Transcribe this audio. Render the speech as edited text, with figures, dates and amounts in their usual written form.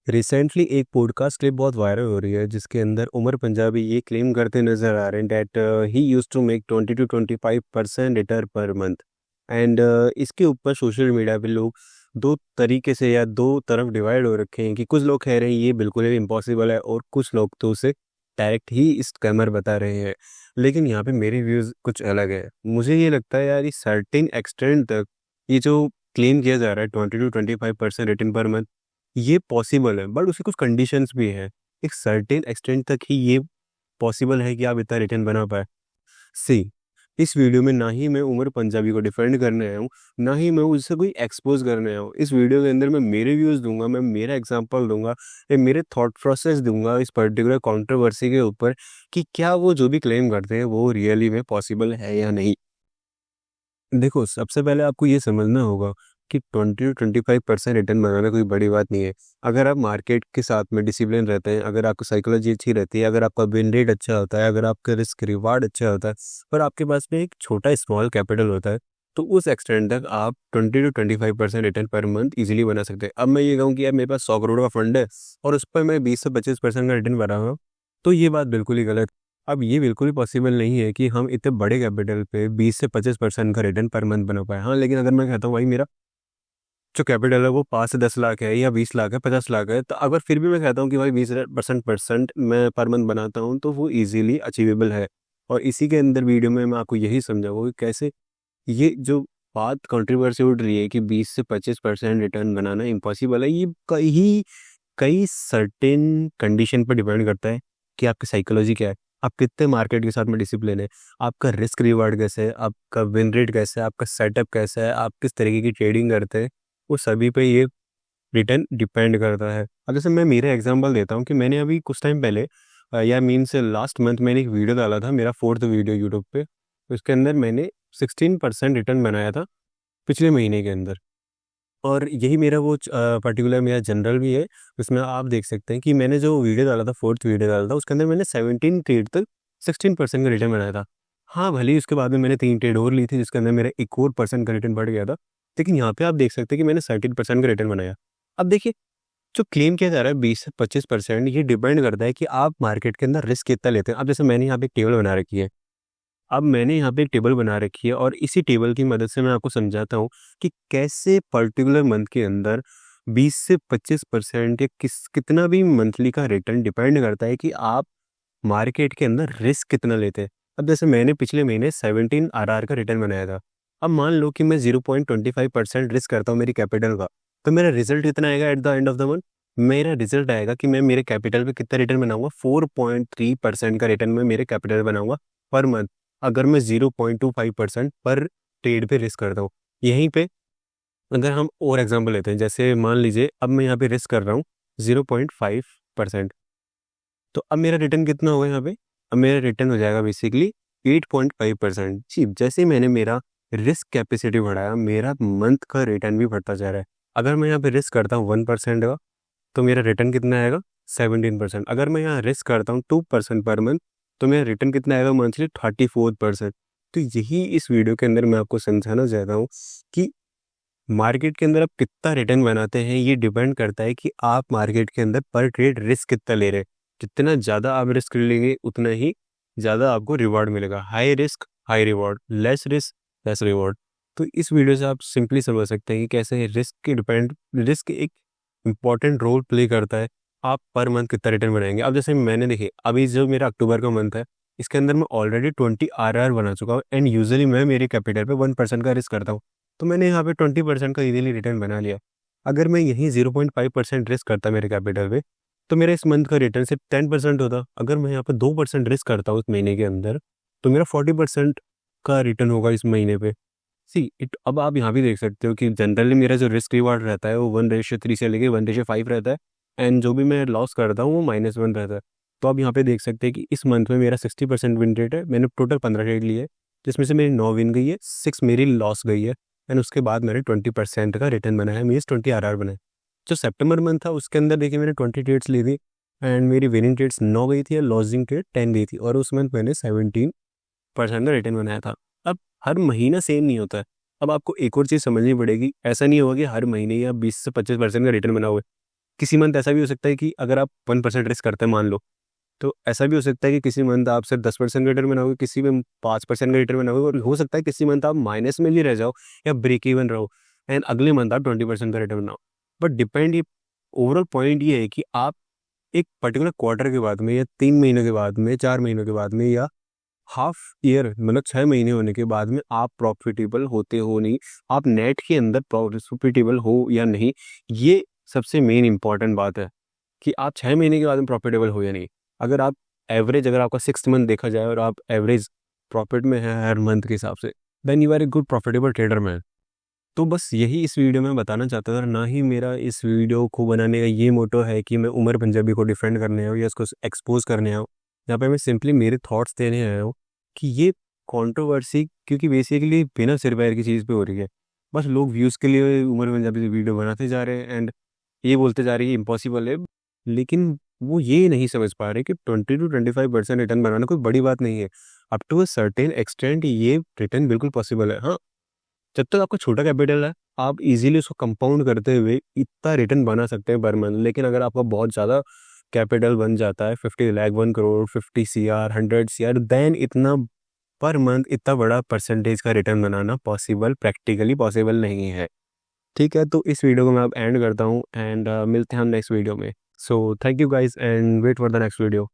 Recently एक podcast clip बहुत viral हो रही है जिसके अंदर उमर पंजाबी ये क्लेम करते नजर आ रहे हैं that he used to make 20 to 25% return per month. And इसके ऊपर सोशल मीडिया पे लोग दो तरीके से या दो तरफ डिवाइड हो रखे हैं कि कुछ लोग कह रहे हैं ये बिल्कुल ही इम्पॉसिबल है और कुछ लोग तो उसे डायरेक्ट ही स्कैमर बता रहे हैं। लेकिन यहाँ पे मेरे व्यूज़ कुछ अलग है। मुझे ये लगता है यार, ये सर्टेन एक्सटेंट तक ये जो क्लेम किया जा रहा है 20 to 25% रिटर्न पर मंथ, ये पॉसिबल है, बट उसकी कुछ कंडीशंस भी है। एक सर्टेन एक्सटेंट तक ही ये पॉसिबल है कि आप इतना रिटर्न बना पाए। सी, इस वीडियो में ना ही मैं उमर पंजाबी को डिफेंड करने आया हूँ, ना ही मैं उससे कोई एक्सपोज करने आया हूँ। इस वीडियो के अंदर मैं मेरे व्यूज़ दूंगा, मैं मेरा एग्जांपल दूंगा, या मेरे थॉट प्रोसेस दूंगा इस पर्टिकुलर कंट्रोवर्सी के ऊपर कि क्या वो जो भी क्लेम करते हैं वो रियली में पॉसिबल है या नहीं। देखो, सबसे पहले आपको ये समझना होगा कि 20 to 25% रिटर्न बनाना कोई बड़ी बात नहीं है। अगर आप मार्केट के साथ में डिसिप्लिन रहते हैं, अगर आपकी साइकोलॉजी अच्छी रहती है, अगर आपका विन रेट अच्छा होता है, अगर आपका रिस्क रिवार्ड अच्छा होता है, पर आपके पास में एक छोटा स्मॉल कैपिटल होता है, तो उस एक्सटेंट तक आप 20 to 25% return per month easily बना सकते हैं। अब मैं ये कहूँ कि यार मेरे पास 100 करोड़ का फंड है और उस पर मैं 20 से 25% का रिटर्न बना रहा हूँ, तो ये बात बिल्कुल ही गलत। अब ये बिल्कुल ही पॉसिबल नहीं है कि हम इतने बड़े कैपिटल पे 20 से 25% का रिटर्न पर मंथ बना पाए। हाँ, लेकिन अगर मैं कहता हूँ भाई मेरा जो कैपिटल है वो 5 से 10 लाख है या 20 लाख है, 50 लाख है, तो अगर फिर भी मैं कहता हूँ कि भाई 20% मैं पर मंथ बनाता हूँ, तो वो इजीली अचीवेबल है। और इसी के अंदर वीडियो में मैं आपको यही समझाऊंगा कि कैसे ये जो बात कंट्रोवर्सी उठ रही है कि 20 से 25% रिटर्न बनाना इम्पॉसिबल है, ये कई कई सर्टेन कंडीशन पर डिपेंड करता है कि आपकी साइकोलॉजी क्या है, आप कितने मार्केट के साथ में डिसिप्लिन है, आपका रिस्क रिवार्ड कैसे है, आपका विन रेट कैसा है, आपका सेटअप कैसा है, आप किस तरीके की ट्रेडिंग करते हैं, वो सभी पे ये रिटर्न डिपेंड करता है। अब जैसे मैं मेरा एग्जांपल देता हूँ कि मैंने अभी कुछ टाइम पहले या मीन से लास्ट मंथ मैंने एक वीडियो डाला था, मेरा 4th वीडियो यूट्यूब पे। उसके अंदर मैंने 16% रिटर्न बनाया था पिछले महीने के अंदर। और यही मेरा वो पर्टिकुलर मेरा जनरल भी है। उसमें आप देख सकते हैं कि मैंने जो वीडियो डाला था, 4th वीडियो डाला था, उसके अंदर मैंने 17 ट्रेड तक 16% का रिटर्न बनाया था। हाँ, भले ही उसके बाद में मैंने 3 ट्रेड और ली थी जिसके अंदर मेरा एक और परसेंट का रिटर्न बढ़ गया था। लेकिन यहाँ पे आप देख सकते हैं कि मैंने 13% का रिटर्न बनाया। अब देखिए, जो क्लेम किया जा रहा है 20 से 25%, ये डिपेंड करता है कि आप मार्केट के अंदर रिस्क कितना लेते हैं। अब जैसे मैंने यहाँ पे एक टेबल बना रखी है, अब मैंने यहाँ पे एक टेबल बना रखी है और इसी टेबल की मदद से मैं आपको समझाता हूँ कि कैसे पर्टिकुलर मंथ के अंदर 20 से 25% या कितना भी मंथली का रिटर्न डिपेंड करता है कि आप मार्केट के अंदर रिस्क कितना लेते हैं। अब जैसे मैंने पिछले महीने 17 RR का रिटर्न बनाया था। अब मान लो कि मैं 0.25% रिस्क करता हूँ मेरी कैपिटल का, तो मेरा रिजल्ट कितना आएगा at the end of the month? मेरा रिजल्ट आएगा कि मैं मेरे कैपिटल पे कितना रिटर्न बनाऊंगा, 4.3% का रिटर्न मैं मेरे कैपिटल बनाऊंगा पर मंथ, अगर मैं 0.25% पर ट्रेड पे रिस्क करता हूँ। यहीं पे अगर हम और एग्जांपल लेते हैं, जैसे मान लीजिए अब मैं यहाँ पे रिस्क कर रहा हूँ 0.5%, तो अब मेरा रिटर्न कितना होगा यहाँ पे? अब मेरा रिटर्न हो जाएगा बेसिकली 8.5%। जी, जैसे ही मैंने मेरा रिस्क कैपेसिटी बढ़ाया, मेरा मंथ का रिटर्न भी बढ़ता जा रहा है। अगर मैं यहाँ पे रिस्क करता हूँ 1% का, तो मेरा रिटर्न कितना आएगा? 17%। अगर मैं यहाँ रिस्क करता हूँ 2% पर मंथ, तो मेरा रिटर्न कितना आएगा मंथली? 34%। तो यही इस वीडियो के अंदर मैं आपको समझाना चाहता हूँ कि मार्केट के अंदर आप कितना रिटर्न बनाते हैं, ये डिपेंड करता है कि आप मार्केट के अंदर पर ट्रेड रिस्क कितना ले रहे हैं। जितना ज़्यादा आप रिस्क लेंगे उतना ही ज़्यादा आपको रिवॉर्ड मिलेगा। High risk high reward, less risk less reward. तो इस वीडियो से आप सिंपली समझ सकते हैं कि कैसे रिस्क एक इम्पॉर्टेंट रोल प्ले करता है। आप पर मंथ कितना रिटर्न बनाएंगे। अब जैसे मैंने देखिए, अभी जो मेरा अक्टूबर का मंथ है, इसके अंदर मैं ऑलरेडी 20 RR बना चुका हूँ एंड यूजुअली मैं मेरे कैपिटल पे 1% का रिस्क करता हूँ, तो मैंने यहाँ पे 20% का इजीली रिटर्न बना लिया। अगर मैं यहीं 0.5% रिस्क करता मेरे कैपिटल पे, तो मेरा इस मंथ का रिटर्न सिर्फ 10% होता। अगर मैं यहाँ पे 2% रिस्क करता हूँ इस महीने के अंदर, तो मेरा 40% का रिटर्न होगा इस महीने पे। सी इट, अब आप यहाँ भी देख सकते हो कि जनरली मेरा जो रिस्क रिवार्ड रहता है वो 1:3 से लेके 1:5 रहता है, एंड जो भी मैं लॉस करता हूँ वो -1 रहता है। तो आप यहाँ पे देख सकते हैं कि इस मंथ में मेरा 60% विन रेट है। मैंने टोटल 15 ट्रेड लिए, जिसमें से मेरी 9 विन गई है, 6 मेरी लॉस गई है, एंड उसके बाद मैंने 20% का रिटर्न बनाया, मीन्स 20 RR बनाया। जो सितंबर मंथ था उसके अंदर देखिए मैंने 20 ट्रेड्स ली थी एंड मेरी विनिंग ट्रेड्स 9 गई थी और लॉसिंग ट्रेड 10 गई थी, और उस मंथ मैंने 17% का रिटर्न बनाया था। अब हर महीना सेम नहीं होता है। अब आपको एक और चीज़ समझनी पड़ेगी, ऐसा नहीं होगा कि हर महीने या 20 से 25% का रिटर्न बना हुआ है। किसी मंथ ऐसा भी हो सकता है कि अगर आप 1% रिस्क करते हैं मान लो, तो ऐसा भी हो सकता है कि किसी मंथ आप सिर्फ 10% का रिटर्न बनाओगे, किसी में 5% का रिटर्न बनाओगे, और हो सकता है किसी मंथ आप माइनस में भी रह जाओ या ब्रेक इवन रहो एंड अगले मंथ आप 20% का रिटर्न बनाओ। बट डिपेंड, ये ओवरऑल पॉइंट ये है कि आप एक पर्टिकुलर क्वार्टर के बाद में या 3 महीनों के बाद में, 4 महीनों के बाद में या हाफ ईयर मतलब 6 महीने होने के बाद में आप प्रॉफिटेबल होते हो नहीं, आप नेट के अंदर प्रॉफिटेबल हो या नहीं, ये सबसे मेन इंपॉर्टेंट बात है कि आप 6 महीने के बाद में प्रॉफिटेबल हो या नहीं। अगर आप एवरेज, अगर आपका 6th मंथ देखा जाए और आप एवरेज प्रॉफिट में हैं हर मंथ के हिसाब से, then you are a good profitable trader man. तो बस यही इस वीडियो में बताना चाहता था, ना ही मेरा इस वीडियो को बनाने का ये मोटो है कि मैं उमर पंजाबी को डिफेंड करने आया हूँ या उसको एक्सपोज करने आया हूँ। यहाँ पे मैं सिंपली मेरे थॉट्स देने आया हूँ कि ये कंट्रोवर्सी, क्योंकि बेसिकली बिना सिर पैर की चीज़ पे हो रही है। बस लोग व्यूज़ के लिए उमर पंजाबी से वीडियो बनाते जा रहे हैं एंड ये बोलते जा रहे हैं इम्पॉसिबल है, लेकिन वो ये नहीं समझ पा रहे कि 20 to 25% रिटर्न बनाना कोई बड़ी बात नहीं है। Up to a certain extent ये रिटर्न बिल्कुल पॉसिबल है। हाँ, जब तक आपका छोटा कैपिटल है, आप इजीली उसको कंपाउंड करते हुए इतना रिटर्न बना सकते हैं पर मंथ। लेकिन अगर आपका बहुत ज़्यादा कैपिटल बन जाता है, 50 lakh, 1 crore, 50 CR, 100 CR, then इतना पर मंथ इतना बड़ा परसेंटेज का रिटर्न बनाना पॉसिबल, प्रैक्टिकली पॉसिबल नहीं है। ठीक है, तो इस वीडियो को मैं अब एंड करता हूँ एंड मिलते हैं हम नेक्स्ट वीडियो में। So thank you guys and wait for the next video.